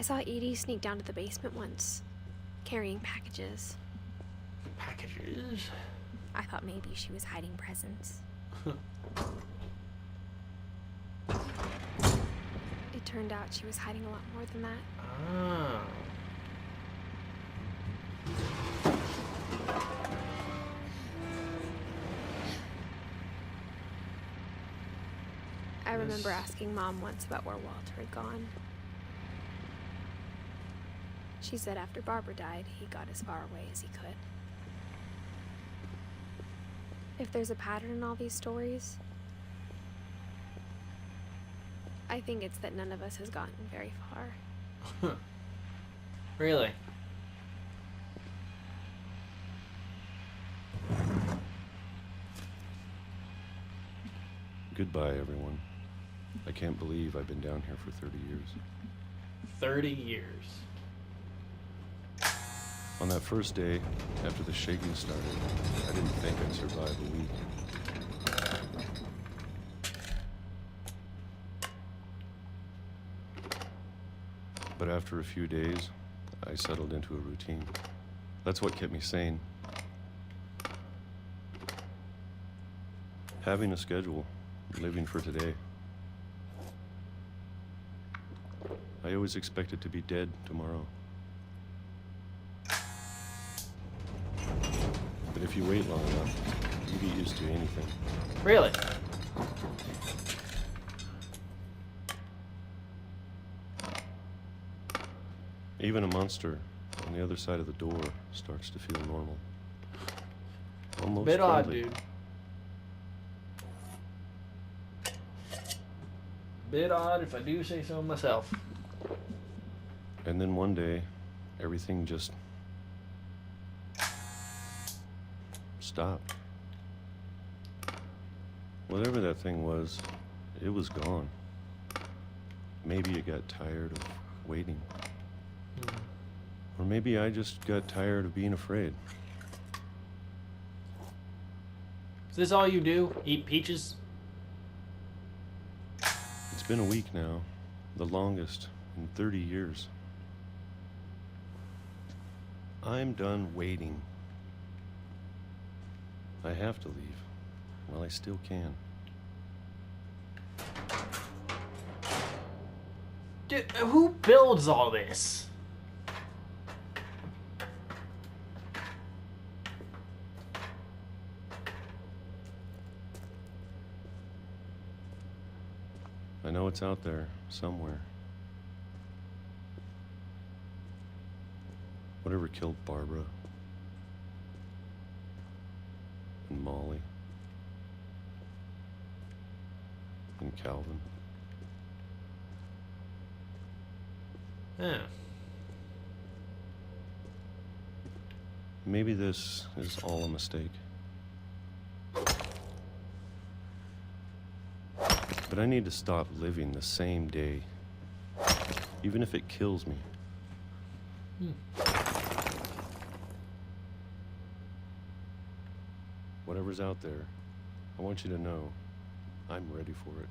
saw Edie sneak down to the basement once, carrying packages. Packages? I thought maybe she was hiding presents. It turned out she was hiding a lot more than that. Ah. I remember asking Mom once about where Walter had gone. She said after Barbara died, he got as far away as he could. If there's a pattern in all these stories, I think it's that none of us has gotten very far. Really? Goodbye, everyone. I can't believe I've been down here for 30 years. 30 years. On that first day, after the shaking started, I didn't think I'd survive a week. But after a few days, I settled into a routine. That's what kept me sane. Having a schedule, living for today. I always expected to be dead tomorrow. But if you wait long enough, you get used to anything. Really? Even a monster on the other side of the door starts to feel normal. Almost Bit odd, friendly. dude. Bit odd if I do say so myself. And then one day, everything just stopped. Whatever that thing was, it was gone. Maybe it got tired of waiting. Or maybe I just got tired of being afraid. Is this all you do? Eat peaches? It's been a week now, the longest in 30 years. I'm done waiting. I have to leave while I still can. Dude, who builds all this? I know it's out there somewhere. Whatever killed Barbara and Molly and Calvin. Yeah. Maybe this is all a mistake. But I need to stop living the same day, even if it kills me. Whatever's out there, I want you to know I'm ready for it.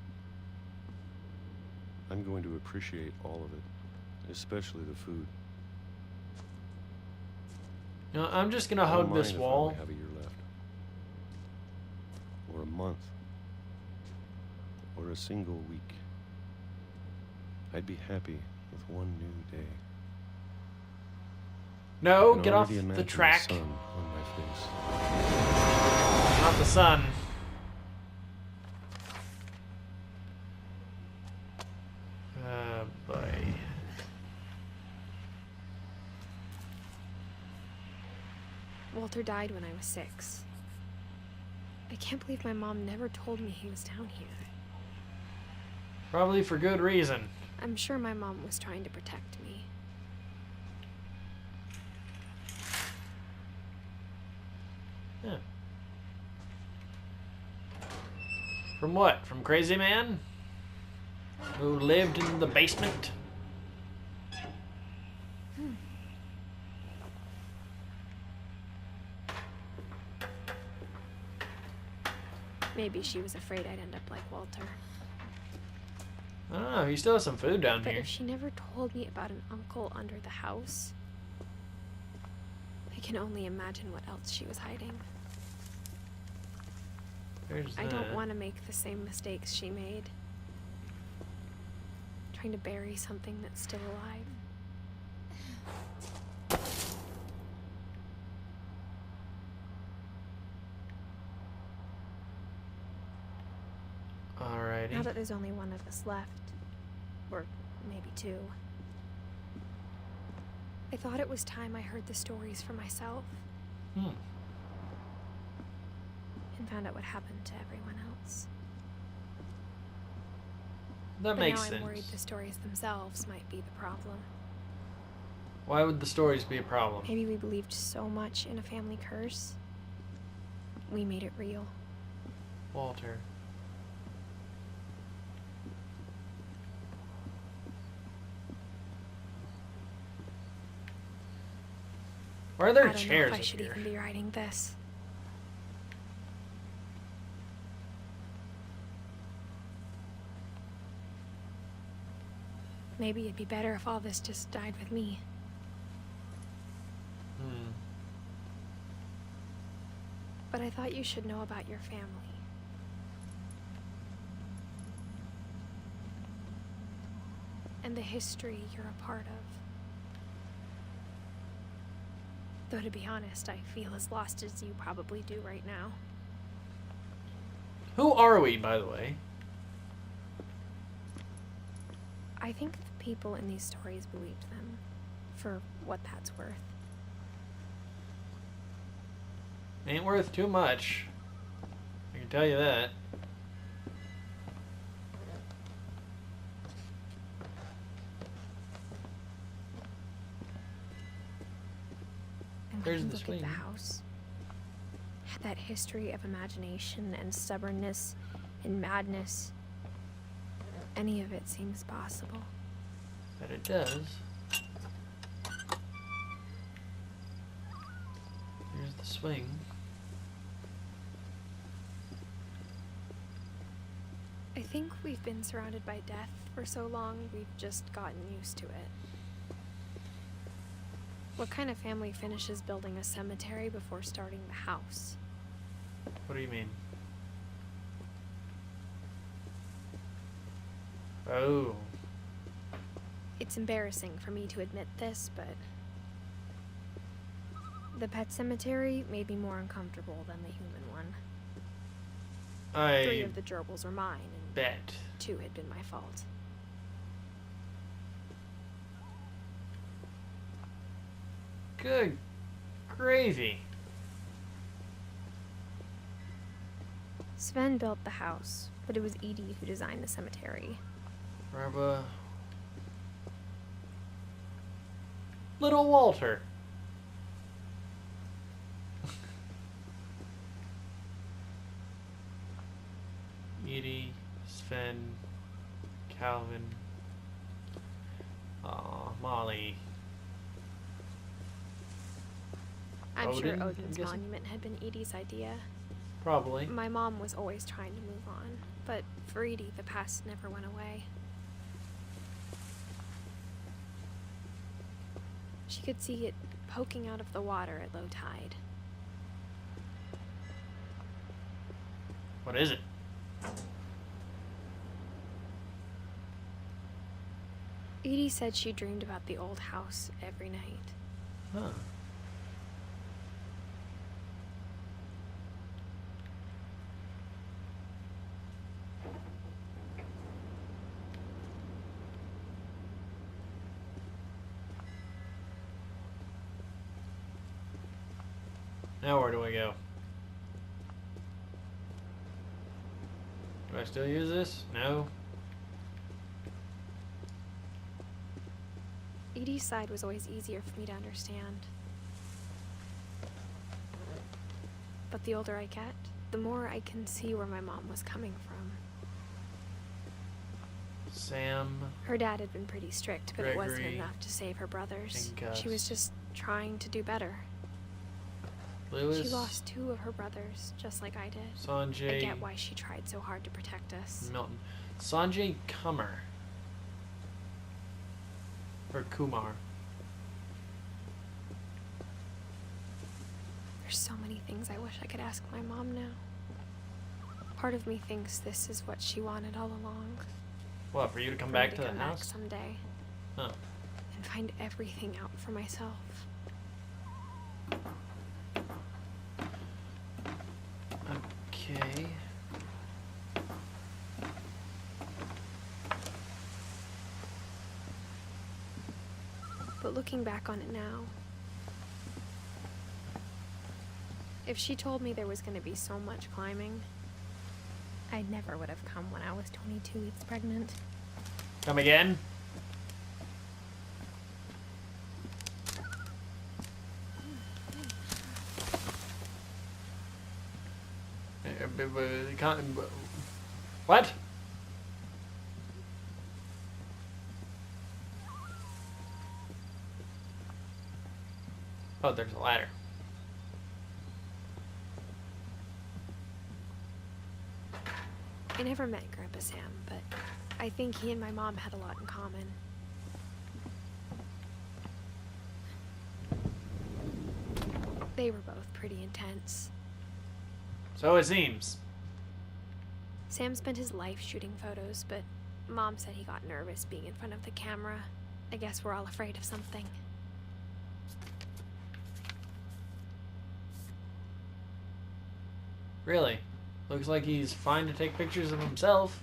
I'm going to appreciate all of it, especially the food. You know, I'm just gonna I don't hug this mind if I wall. only have a year left, or a month, or a single week. I'd be happy with one new day. No, I can get off already the imagine track. The sun on my face. Not the sun. Boy. Walter died when I was 6. I can't believe my mom never told me he was down here. Probably for good reason. I'm sure my mom was trying to protect me. Yeah. From what? From Crazy Man? Who lived in the basement? Maybe she was afraid I'd end up like Walter. I don't Oh, he still has some food down But here. if she never told me about an uncle under the house, I can only imagine what else she was hiding. There's I that. don't want to make the same mistakes she made. Trying to bury something that's still alive. Alrighty. Now that there's only one of us left, or maybe two, I thought it was time I heard the stories for myself Hmm. and found out what happened to everyone else. That But makes now sense. I'm worried the stories themselves might be the problem. Why would the stories be a problem? Maybe we believed so much in a family curse, we made it real. Walter. Why are there I don't know chairs if I up should here? even be writing this. Maybe it'd be better if all this just died with me. Hmm. But I thought you should know about your family. And the history you're a part of. Though to be honest, I feel as lost as you probably do right now. Who are we, by the way? I think the people in these stories believed them, for what that's worth. Ain't worth too much. I can tell you that. And There's when you the look at swing. the house, had that history of imagination and stubbornness and madness. Any of it seems possible. But it does. Here's the swing. I think we've been surrounded by death for so long, we've just gotten used to it. What kind of family finishes building a cemetery before starting the house? What do you mean? Oh. It's embarrassing for me to admit this, but the pet cemetery made me more uncomfortable than the human one. 3 I of the gerbils were mine, and bet. 2 had been my fault. Good gravy. Sven built the house, but it was Edie who designed the cemetery. Rubba. Little Walter. Edie, Sven, Calvin. Aw, Molly. I'm Odin, sure I'm Odin's guessing? monument had been Edie's idea. Probably. My mom was always trying to move on, but for Edie, the past never went away. She could see it poking out of the water at low tide. What is it? Edie said she dreamed about the old house every night. Huh. Now where do I go? Do I still use this? No. Edie's side was always easier for me to understand. But the older I get, the more I can see where my mom was coming from. Sam. Her dad had been pretty strict, but it wasn't Gregory, enough to save her brothers. and Gus. She was just trying to do better. Lewis. She lost 2 of her brothers, just like I did. Sanjay. I get why she tried so hard to protect us. Milton. Sanjay Kummer. Or Kumar. There's so many things I wish I could ask my mom now. Part of me thinks this is what she wanted all along. What, for you to come For back me to the come back house? someday Huh. and find everything out for myself. Okay. But looking back on it now, if she told me there was going to be so much climbing, I never would have come when I was 22 weeks pregnant. Come again? What? Oh, there's a ladder. I never met Grandpa Sam, but I think he and my mom had a lot in common. They were both pretty intense. So it seems. Sam spent his life shooting photos, but Mom said he got nervous being in front of the camera. I guess we're all afraid of something. Really? Looks like he's fine to take pictures of himself.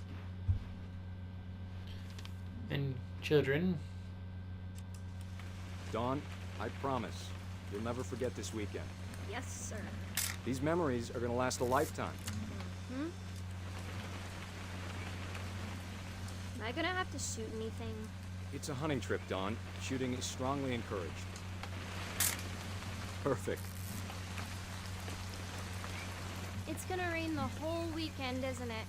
And children. Dawn, I promise, you'll never forget this weekend. Yes, sir. These memories are gonna last a lifetime. Hmm? Am I gonna have to shoot anything? It's a hunting trip, Dawn. Shooting is strongly encouraged. Perfect. It's gonna rain the whole weekend, isn't it?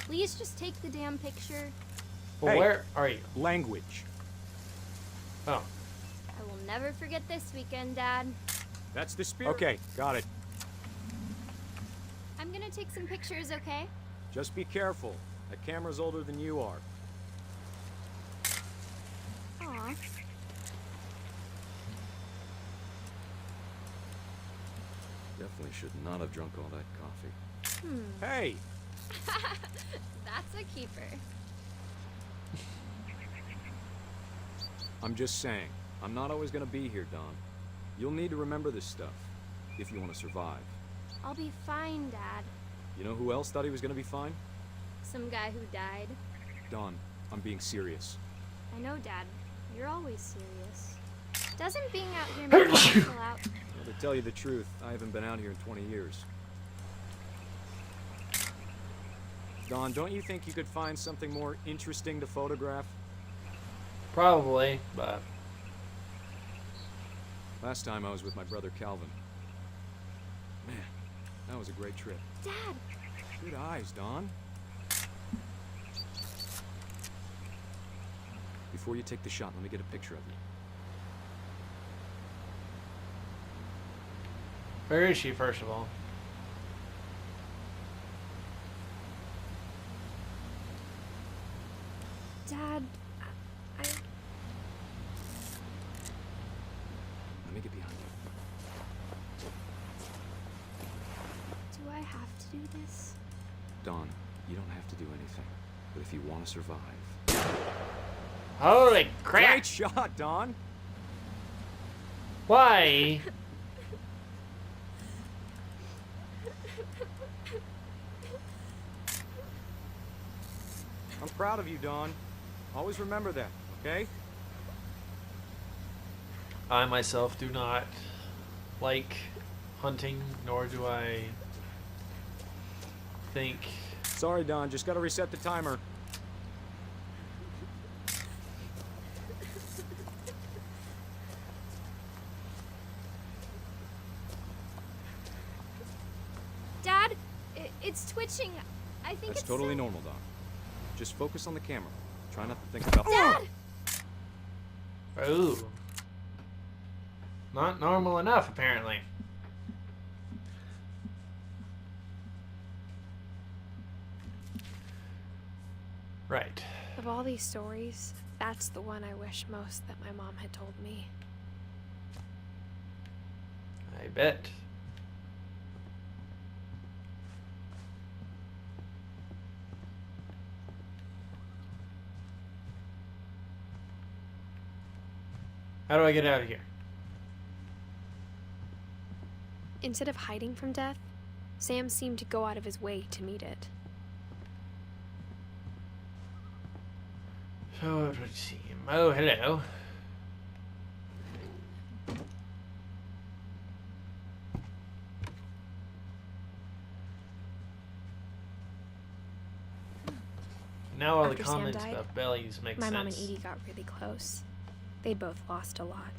Please just take the damn picture. Well, Hey. where are you? Language. Oh. I will never forget this weekend, Dad. That's the spirit. Okay, got it. I'm gonna take some pictures, okay? Just be careful. That camera's older than you are. Aw. Definitely should not have drunk all that coffee. Hmm. Hey! That's a keeper. I'm just saying, I'm not always gonna be here, Dawn. You'll need to remember this stuff, if you want to survive. I'll be fine, Dad. You know who else thought he was gonna be fine? Some guy who died. Dawn, I'm being serious. I know, Dad. You're always serious. Doesn't being out here make you chill out? Well, to tell you the truth, I haven't been out here in 20 years. Dawn, don't you think you could find something more interesting to photograph? Probably, but Last time I was with my brother Calvin. Man, that was a great trip. Dad! Good eyes, Dawn. Before you take the shot, let me get a picture of you. where is she, first of all? Dad, I... Let me get behind you. Do I have to do this? Dawn, you don't have to do anything. But if you want to survive... Holy crap! Great shot, Dawn! Why? I'm proud of you, Dawn. Always remember that, okay? I myself do not like hunting, nor do I think. Sorry, Dawn, just gotta reset the timer. Dad, it's twitching. I think That's it's totally so- normal, Dawn. Just focus on the camera. Try not to think about... Dad! Ooh. Not normal enough, apparently. Right. Of all these stories, that's the one I wish most that my mom had told me. I bet. How do I get out of here? Instead of hiding from death, Sam seemed to go out of his way to meet it. So it would seem. Oh, hello. Now all the After Sam comments died, about bellies make My sense. mom and Edie got really close. They both lost a lot.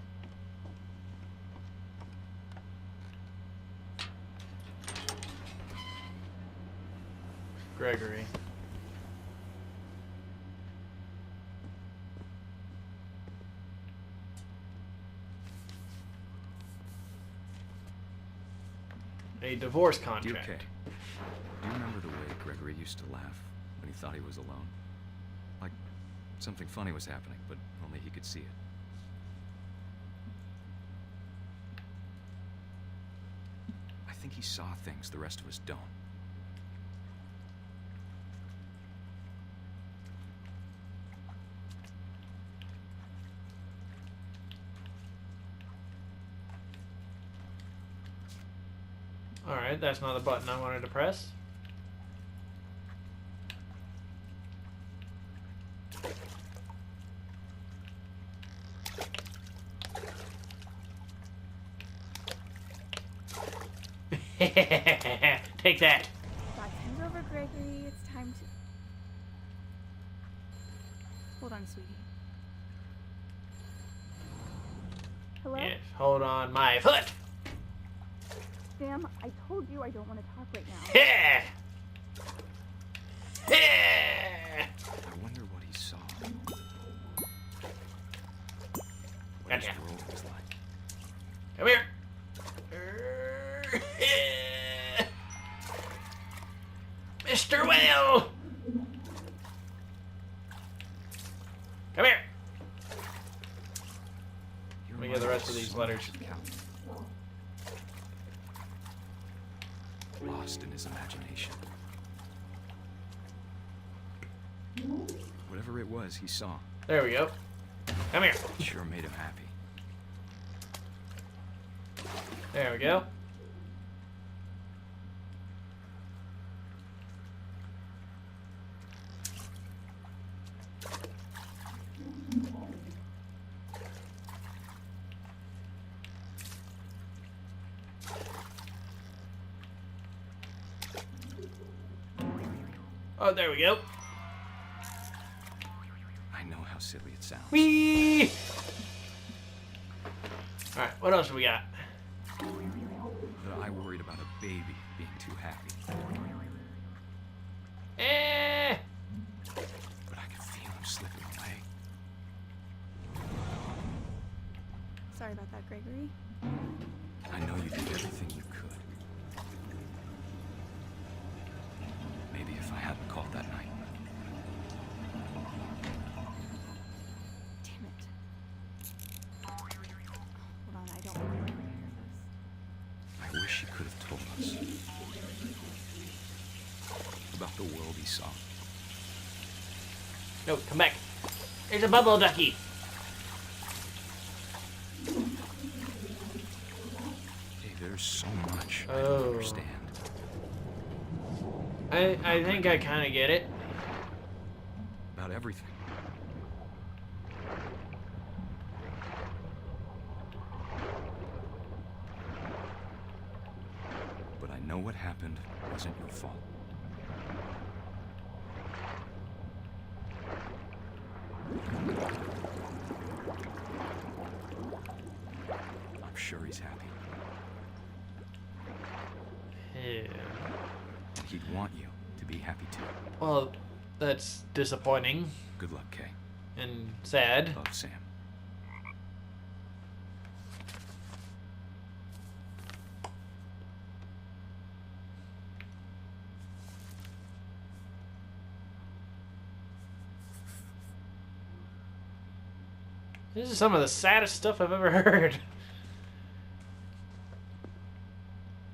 Gregory. A divorce contract. Dear Kay, do you remember the way Gregory used to laugh when he thought he was alone? Like something funny was happening, but only he could see it. I think he saw things the rest of us don't. Alright, that's not the button I wanted to press. Take that. Time's over, Gregory. It's time to... Hold on, sweetie. Hello? Yes, hold on my foot. Sam, I told you I don't want to talk right now. Yeah. Yeah. I wonder what he saw. What his Gotcha. world was like. Come here. Mr. Whale. Come here. He Let me get the rest of reminds these so letters. much of Calvin. Lost in his imagination. Whatever it was he saw, There we go. Come here. it sure made him happy. There we go. Oh, there we go. I know how silly it sounds. Whee! Alright, what else do we got? But I worried about a baby being too happy. Eh! But I could feel him slipping away. Sorry about that, Gregory. I know you did everything you could. Maybe if I hadn't called that night. Damn it. Hold on, I don't want to hear this. I wish he could have told us. About the world he saw. No, come back. There's a bubble ducky. Hey, there's so much I Oh. don't understand. I think I kind of get it. About everything. But I know what happened wasn't your fault. I'm sure he's happy. Yeah. And he'd want you to be happy too. Well, that's disappointing Good luck, Kay. and sad. Love, Sam. This is some of the saddest stuff I've ever heard.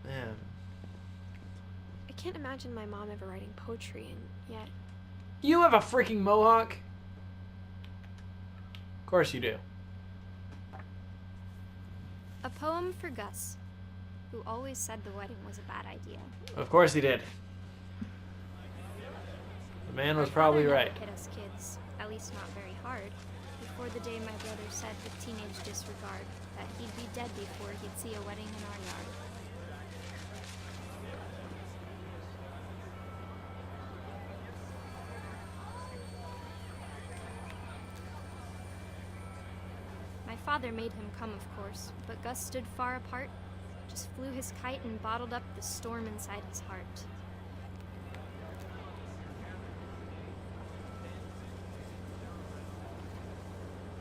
Man. I can't imagine my mom ever writing poetry, and yet You have a freaking mohawk? Of course you do. A poem for Gus, who always said the wedding was a bad idea. Of course he did. The man was probably Father right. never hit us kids, at least not very hard, before the day my brother said with teenage disregard that he'd be dead before he'd see a wedding in our yard. My father made him come, of course, but Gus stood far apart, just flew his kite and bottled up the storm inside his heart.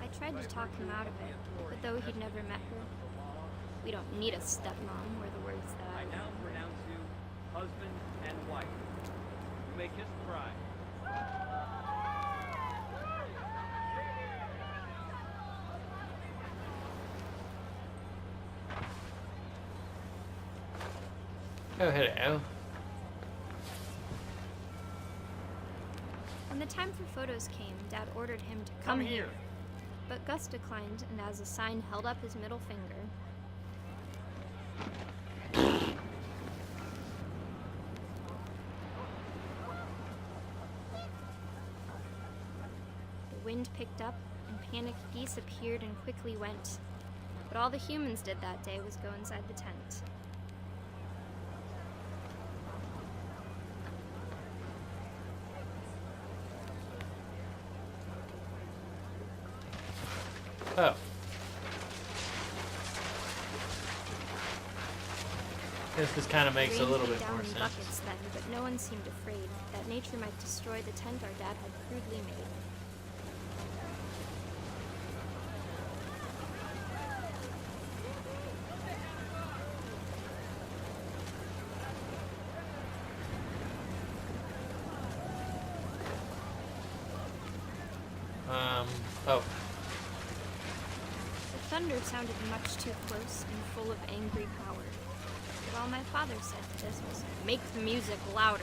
I tried to talk him out of it, but though he'd never met her, we don't need a stepmom were the words that I I now learned. pronounce you husband and wife. You may kiss the bride. Oh, hello. When the time for photos came, Dad ordered him to come here. But Gus declined and as a sign held up his middle finger. The wind picked up and panicked geese appeared and quickly went. But all the humans did that day was go inside the tent. Oh. Guess this kind of makes a Rain little came bit down more in sense. buckets then, but no one seemed afraid that nature might destroy the tent our dad had crudely made. Oh. The thunder sounded much too close and full of angry power. But all my father said to this was, "Make the music louder."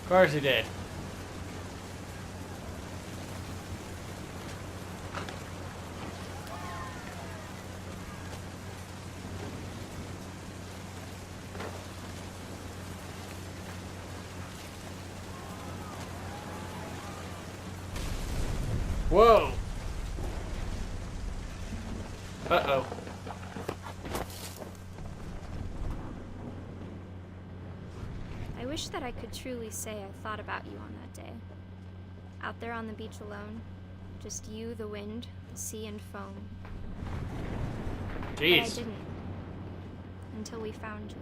Of course he did. Whoa! Uh-oh. I wish that I could truly say I thought about you on that day. Out there on the beach alone, just you, the wind, the sea, and foam. But I Jeez. didn't. Until we found you.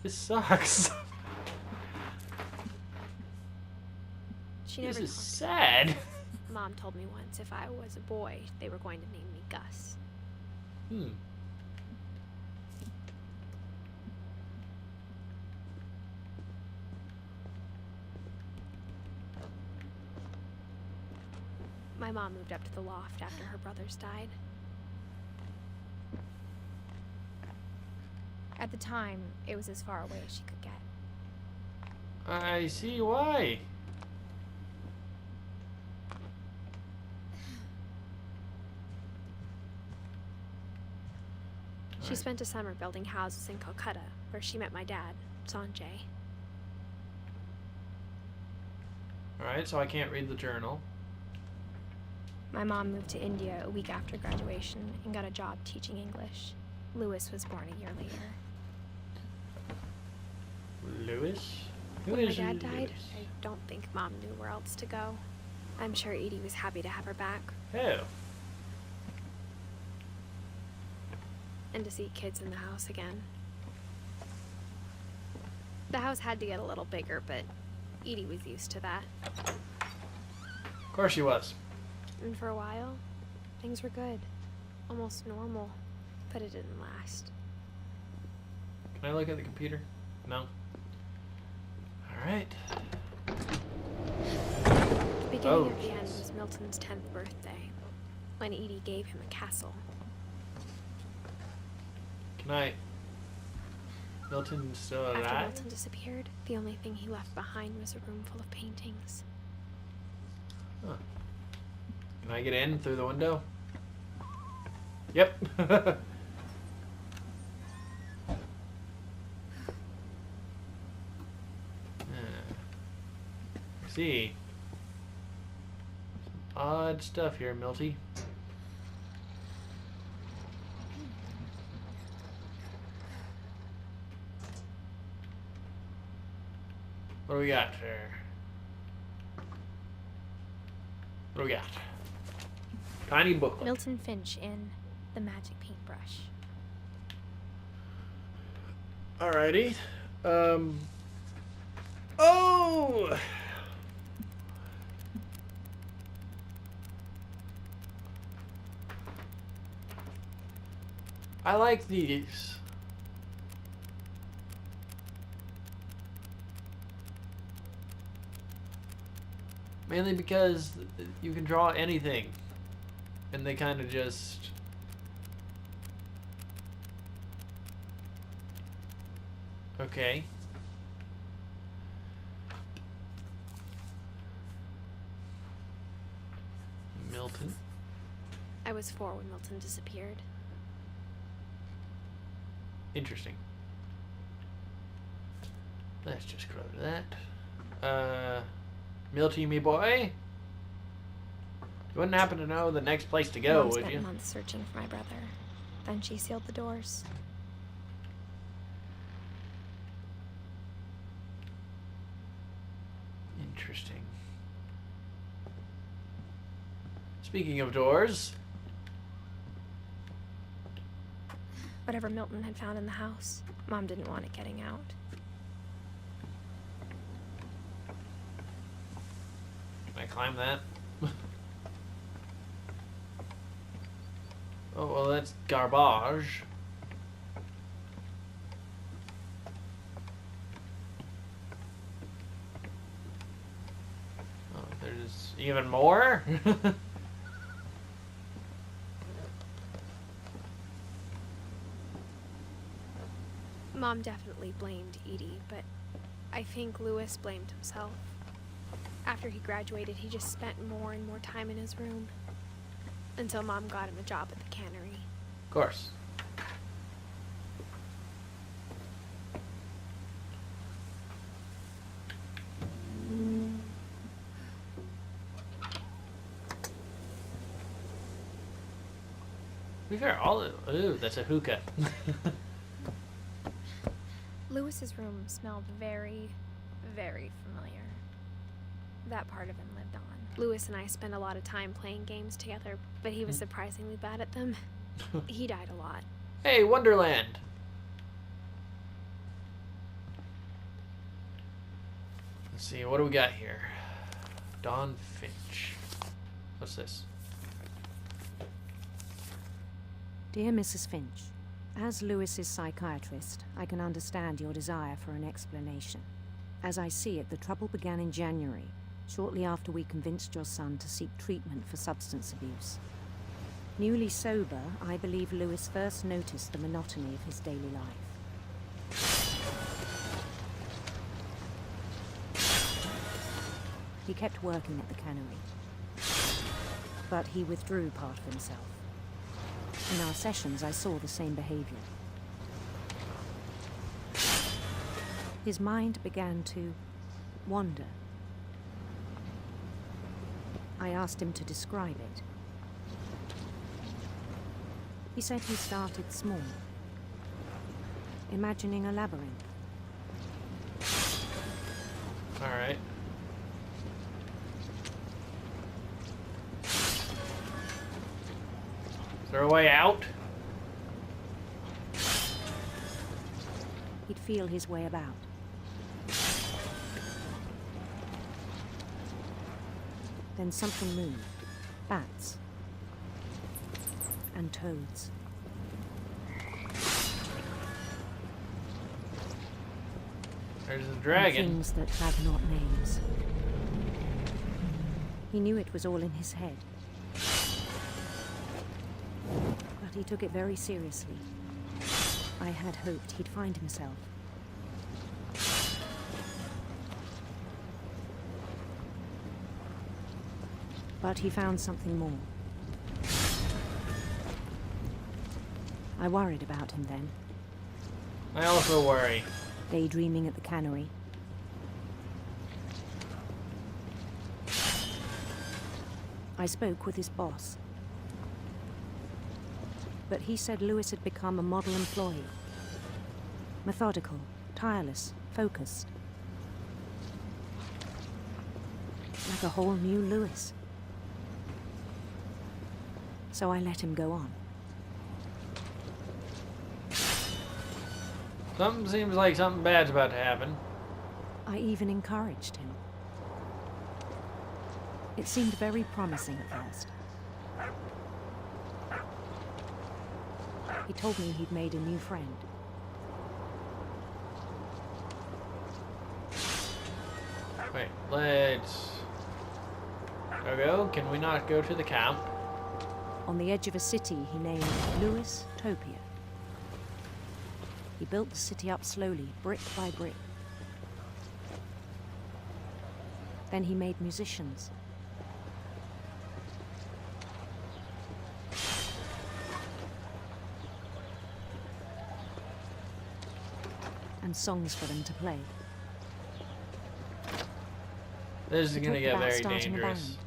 This sucks. she This never is talked. sad. Mom told me once if I was a boy, they were going to name me Gus. Hmm. My mom moved up to the loft after her brothers died. At the time, it was as far away as she could get. I see why. She spent a summer building houses in Calcutta, where she met my dad, Sanjay. Alright, so I can't read the journal. My mom moved to India a week after graduation and got a job teaching English. Lewis was born a year later. Lewis? Who When my is dad died, Lewis? I don't think Mom knew where else to go. I'm sure Edie was happy to have her back Oh. and to see kids in the house again. The house had to get a little bigger, but Edie was used to that. Of course she was. And for a while, things were good. Almost normal, but it didn't last. Can I look at the computer? No. Alright. Beginning at the end was Milton's 10th birthday, when Edie gave him a castle. Can I? Milton's still After alive? Milton disappeared, the only thing he left behind was a room full of paintings. Huh. Can I get in through the window? Yep. See. Some odd stuff here, Milty. What do we got there? What do we got? Tiny booklet. Milton Finch in The Magic Paintbrush. Alrighty. Oh! I like these. Mainly because you can draw anything. And they kind of just... Okay. Milton. I was 4 when Milton disappeared. Interesting. Let's just close that. Milty, me boy. You wouldn't happen to know the next place to go, Mom would spent you? months searching for my brother. Then she sealed the doors. Interesting. Speaking of doors, Whatever Milton had found in the house, Mom didn't want it getting out. can I climb that? Oh, well, that's garbage. Oh, there's even more? Mom definitely blamed Edie, but I think Lewis blamed himself. After he graduated, he just spent more and more time in his room. Until Mom got him a job at the cannery. Of course. To be fair, all ooh, that's a hookah. Lewis's room smelled very, very familiar. That part of him lived on. Lewis and I spent a lot of time playing games together, but he was surprisingly bad at them. He died a lot. Hey, Wonderland. Let's see, what do we got here? Dawn Finch. What's this? Dear Mrs. Finch, as Lewis's psychiatrist, I can understand your desire for an explanation. As I see it, the trouble began in January, shortly after we convinced your son to seek treatment for substance abuse. Newly sober, I believe Lewis first noticed the monotony of his daily life. He kept working at the cannery, but he withdrew part of himself. In our sessions, I saw the same behavior. His mind began to wander. I asked him to describe it. He said he started small, imagining a labyrinth. All right. Is there a way out? He'd feel his way about. Then something moved. Bats. And toads. There's a And dragon. things that have not names. He knew it was all in his head. But he took it very seriously. I had hoped he'd find himself. But he found something more. I worried about him then, I also worry. daydreaming at the cannery. I spoke with his boss. But he said Lewis had become a model employee. Methodical, tireless, focused. Like a whole new Lewis. So I let him go on. Something seems like something bad's about to happen. I even encouraged him. It seemed very promising at first. He told me he'd made a new friend. Wait, let's go. Can we not go to the camp? On the edge of a city he named Lewis Topia. He built the city up slowly, brick by brick. Then he made musicians. And songs for them to play. This is He gonna talked get about very starting a dangerous. band.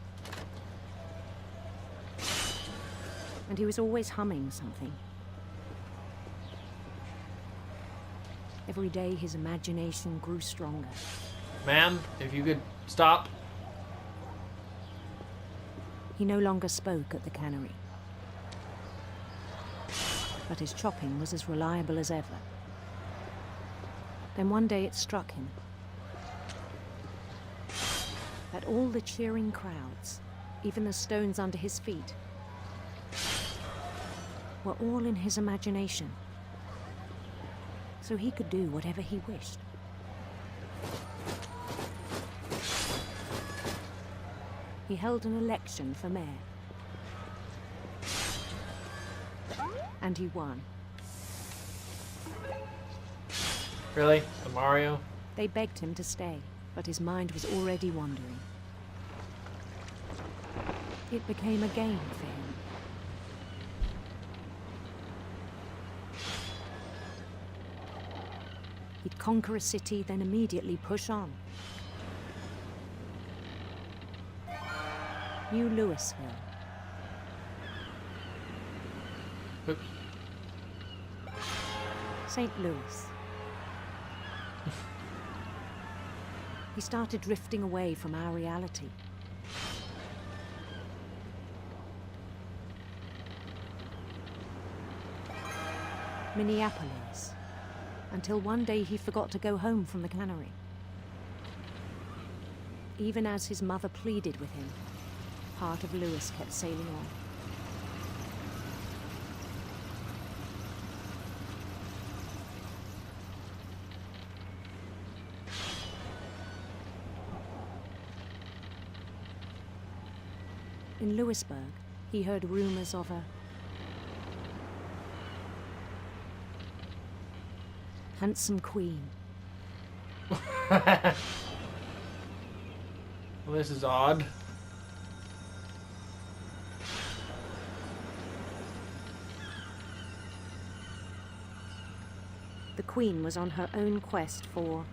And he was always humming something. Every day his imagination grew stronger. Ma'am, if you could stop. He no longer spoke at the cannery. But his chopping was as reliable as ever. Then one day it struck him that all the cheering crowds, even the stones under his feet, were all in his imagination. So he could do whatever he wished. He held an election for mayor. And he won. Really? The Mario? They begged him to stay, but his mind was already wandering. It became a game for him. He'd conquer a city, then immediately push on. New Louisville. Oops. St. Louis. He started drifting away from our reality. Minneapolis. Until one day he forgot to go home from the cannery. Even as his mother pleaded with him, part of Lewis kept sailing on. In Lewisburg, he heard rumors of a handsome queen. Well, this is odd. The queen was on her own quest for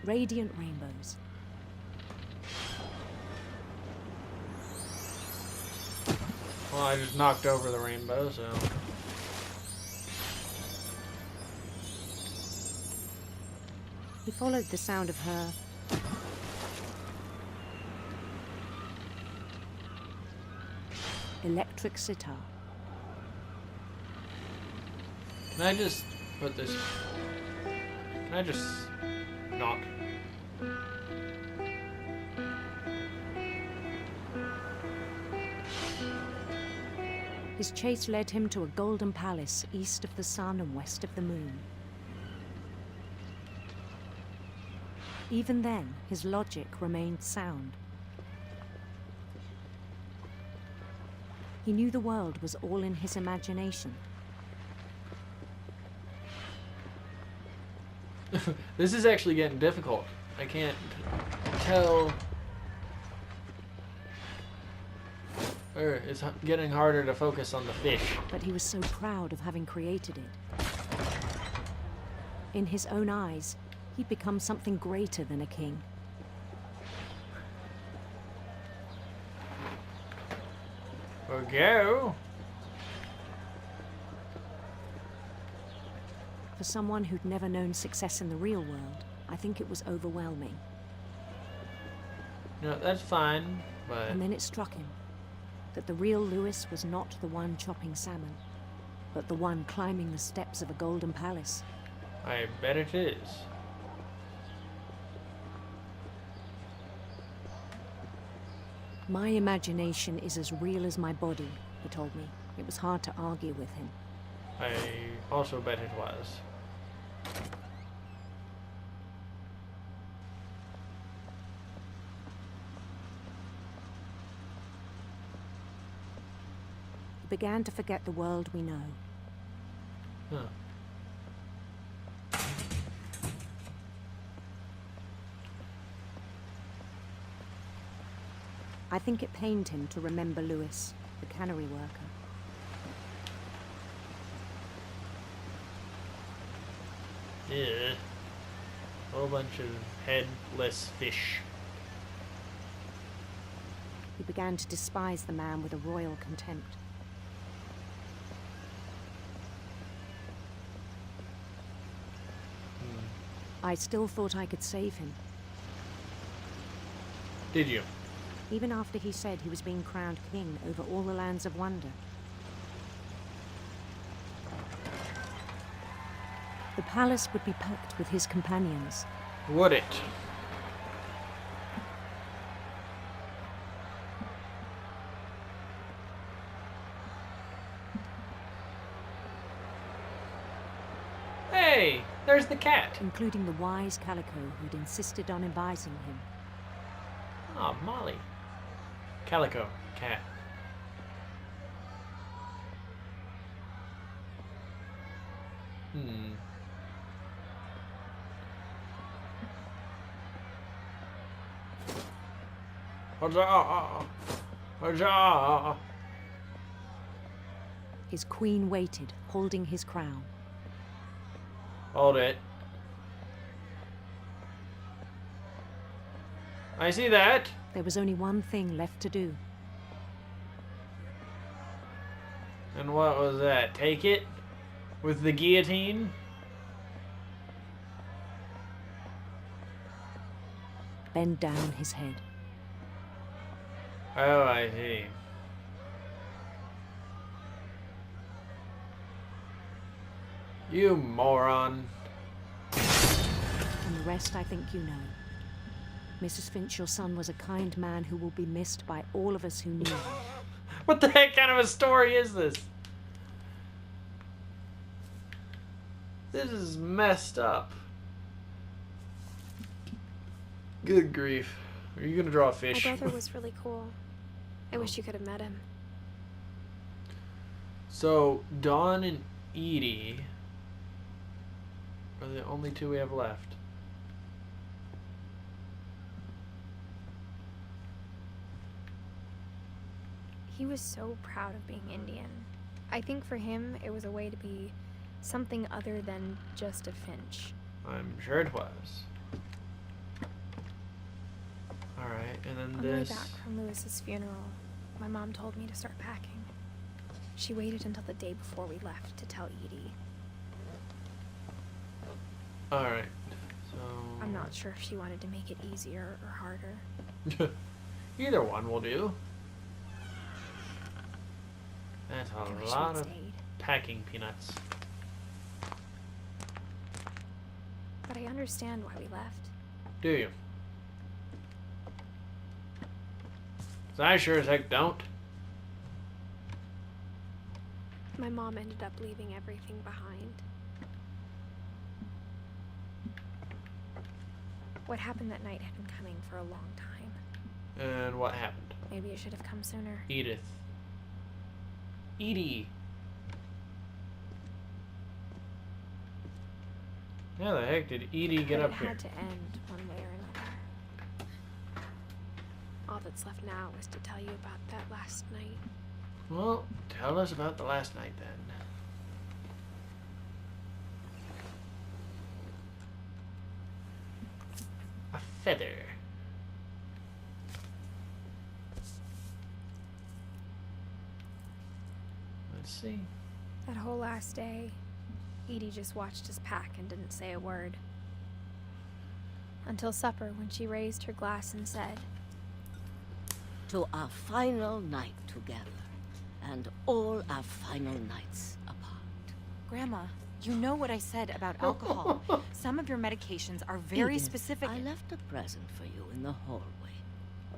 radiant rainbows. Well, I just knocked over the rainbow, so... He followed the sound of her electric sitar. Can I just put this... Can I just... not... His chase led him to a golden palace east of the sun and west of the moon. Even then, his logic remained sound. He knew the world was all in his imagination. This is actually getting difficult. I can't tell. Or it's getting harder to focus on the fish. But he was so proud of having created it. In his own eyes, he'd become something greater than a king. We'll go. For someone who'd never known success in the real world, I think it was overwhelming. No, that's fine, but And then it struck him that the real Lewis was not the one chopping salmon, but the one climbing the steps of a golden palace. I bet it is. My imagination is as real as my body, he told me. It was hard to argue with him. I also bet it was. He began to forget the world we know. Huh. I think it pained him to remember Lewis, the cannery worker. Yeah. Whole bunch of headless fish. He began to despise the man with a royal contempt. I still thought I could save him, Did you? even after he said he was being crowned king over all the lands of wonder. The palace would be packed with his companions. Would it? Hey, there's the cat. Including the wise Calico who'd insisted on advising him. Oh, Molly. Calico, cat. Hmm. Huzzah! Huzzah! His queen waited, holding his crown. Hold it. I see that. There was only one thing left to do. And what was that? Take it? With the guillotine? Bend down his head. Oh, I see. You moron. And the rest I think you know. Mrs. Finch, your son was a kind man who will be missed by all of us who knew him. What the heck kind of a story is this? This is messed up. Good grief. Are you gonna draw a My fish? brother was really cool. I wish you could have met him. So, Dawn and Edie are the only two we have left. He was so proud of being Indian. I think for him, it was a way to be something other than just a Finch. I'm sure it was. Alright, and then On the way this. back from Lewis's funeral, my mom told me to start packing. She waited until the day before we left to tell Edie. Alright, so. I'm not sure if she wanted to make it easier or harder. Either one will do. That's I a wish lot we'd of stayed. packing peanuts. But I understand why we left. Do you? 'Cause I sure as heck don't. My mom ended up leaving everything behind. What happened that night had been coming for a long time. And what happened? Maybe it should have come sooner. Edith. Edie. How the heck did Edie get But up it here? had to end one way or another. All that's left now is to tell you about that last night. Well, tell us about the last night then. A feather. Let's see. That whole last day, Edie just watched us pack and didn't say a word. Until supper, when she raised her glass and said, To our final night together, and all our final nights apart. Grandma, you know what I said about alcohol. Some of your medications are very Edith, specific. I left a present for you in the hallway.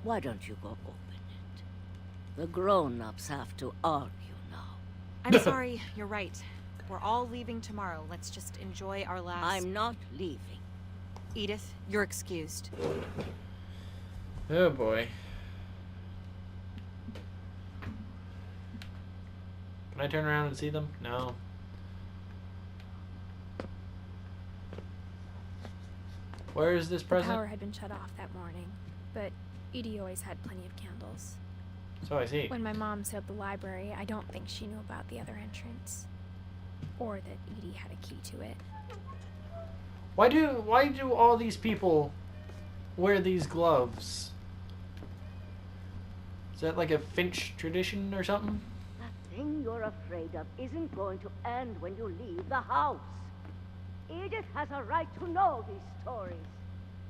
Why don't you go open it? The grown-ups have to argue now. I'm sorry, you're right. We're all leaving tomorrow. Let's just enjoy our last... I'm not leaving. Edith, you're excused. Oh boy. Can I turn around and see them? No. Where is this the present? power had been shut off that morning, but Edie always had plenty of candles. So I see. When my mom sealed the library, I don't think she knew about the other entrance. Or that Edie had a key to it. Why do all these people wear these gloves? Is that like a Finch tradition or something? That thing you're afraid of isn't going to end when you leave the house. Edith has a right to know these stories.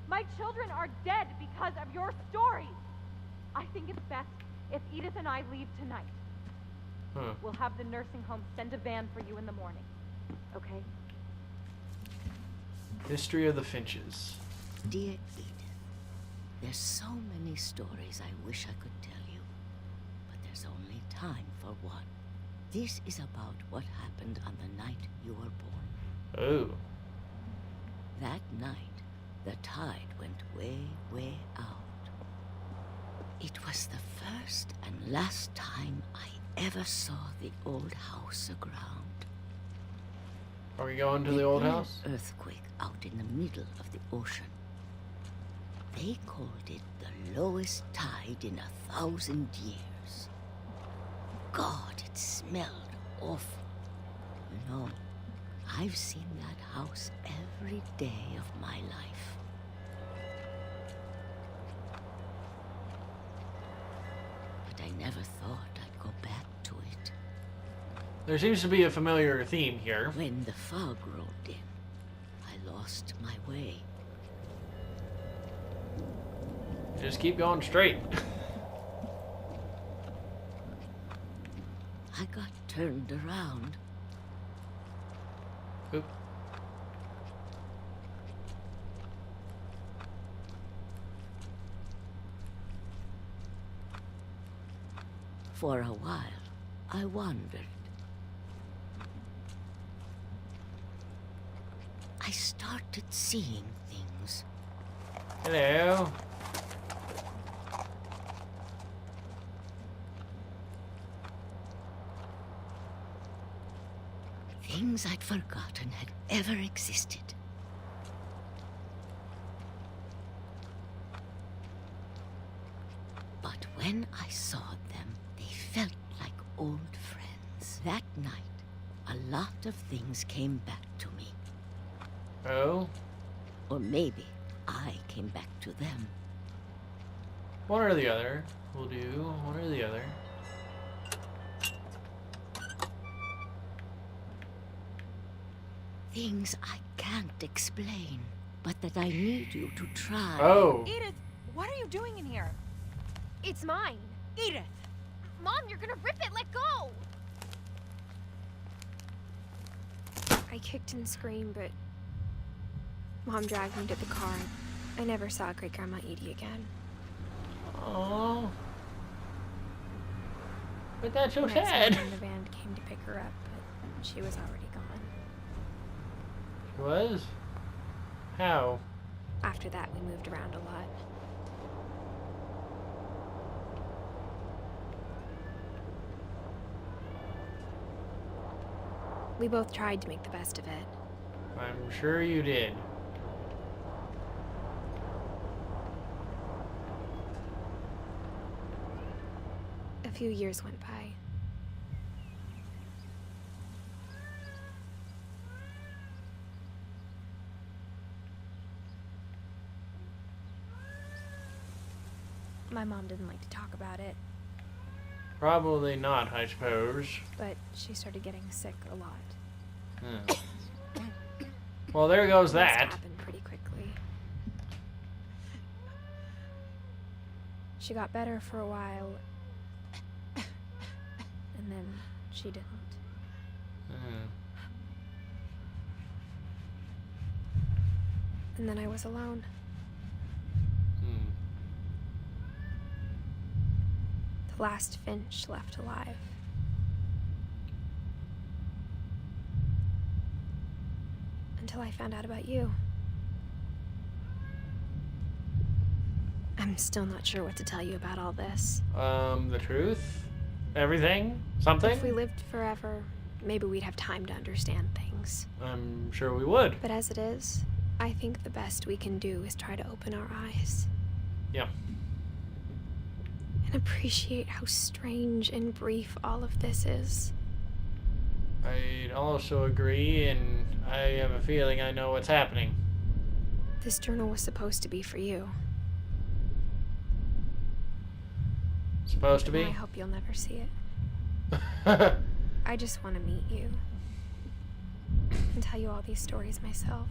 My children are dead because of your stories. I think it's best if Edith and I leave tonight. Huh. We'll have the nursing home send a van for you in the morning. Okay? History of the Finches. Dear Edith, there's so many stories I wish I could tell you, but there's only time for one. This is about what happened on the night you were born. Oh. That night, the tide went way, way out. It was the first and last time I ever saw the old house aground. Are we going to the old There house? was an earthquake out in the middle of the ocean. They called it the lowest tide in 1,000 years. God, it smelled awful. You know, I've seen that house every day of my life. But I never thought I'd go back to it. There seems to be a familiar theme here. When the fog rolled in, I lost my way. Just keep going straight. I got turned around. Oop. For a while, I wandered. I started seeing things. Hello. Things I'd forgotten had ever existed. But when I saw them, they felt like old friends. That night, a lot of things came back to me. Oh. Or maybe I came back to them. One or the other. We'll do one or the other. Things I can't explain, but that I need you to try. Oh. Edith, what are you doing in here? It's mine. Edith! Mom, you're gonna rip it! Let go! I kicked and screamed, but Mom dragged me to the car. I never saw Great Grandma Edie again. Oh. But that's so The next sad. morning, the van came to pick her up, but she was already gone. She was? How? After that, we moved around a lot. We both tried to make the best of it. I'm sure you did. A few years went by. My mom didn't like to talk about it, Probably not, I suppose. but she started getting sick a lot. Well, there goes Most that. happened pretty quickly. She got better for a while, and then she didn't. Hmm. And then I was alone. Hmm. The last Finch left alive. Until I found out about you. I'm still not sure what to tell you about all this. The truth? Everything? Something? If we lived forever, maybe we'd have time to understand things. I'm sure we would. But as it is, I think the best we can do is try to open our eyes. Yeah. And appreciate how strange and brief all of this is. I'd also agree, and I have a feeling I know what's happening. This journal was supposed to be for you. Supposed to And be? I hope you'll never see it. Well, I just want to meet you. And tell you all these stories myself.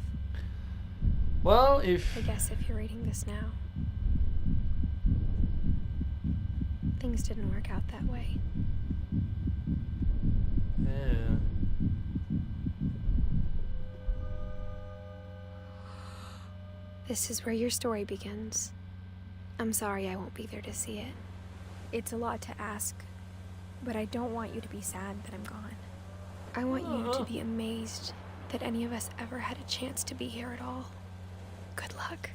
if... I guess if you're reading this now, things didn't work out that way. Yeah. This is where your story begins. I'm sorry I won't be there to see it. It's a lot to ask, but I don't want you to be sad that I'm gone. I want you to be amazed that any of us ever had a chance to be here at all. Good luck.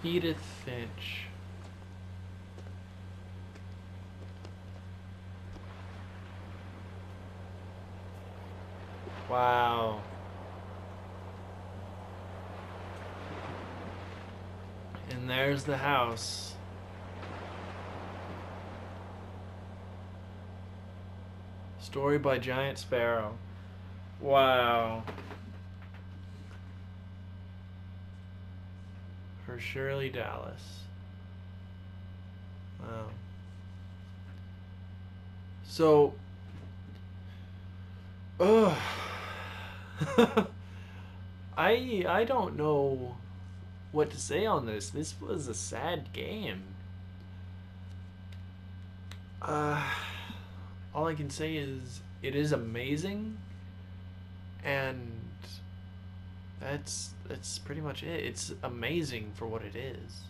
Edith Finch. Wow. And there's the house. Story by Giant Sparrow. Wow. For Shirley Dallas. Wow. So, I don't know what to say on this. This was a sad game. All I can say is it is amazing, and that's pretty much it. It's amazing for what it is.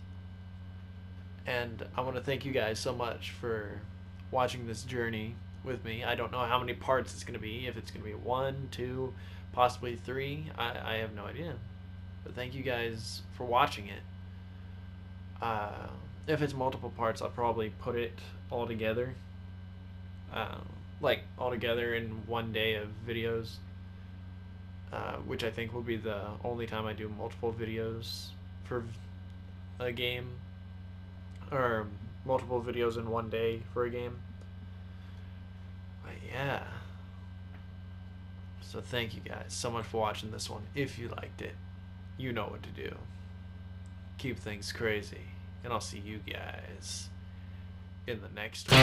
And I want to thank you guys so much for watching this journey with me. I don't know how many parts it's going to be. If it's going to be 1, 2, possibly 3. I have no idea. But thank you guys for watching it. If it's multiple parts, I'll probably put it all together. Like, all together in one day of videos. Which I think will be the only time I do multiple videos for a game. Or multiple videos in one day for a game. But yeah. So thank you guys so much for watching this one. If you liked it, you know what to do. Keep things crazy. And I'll see you guys in the next one.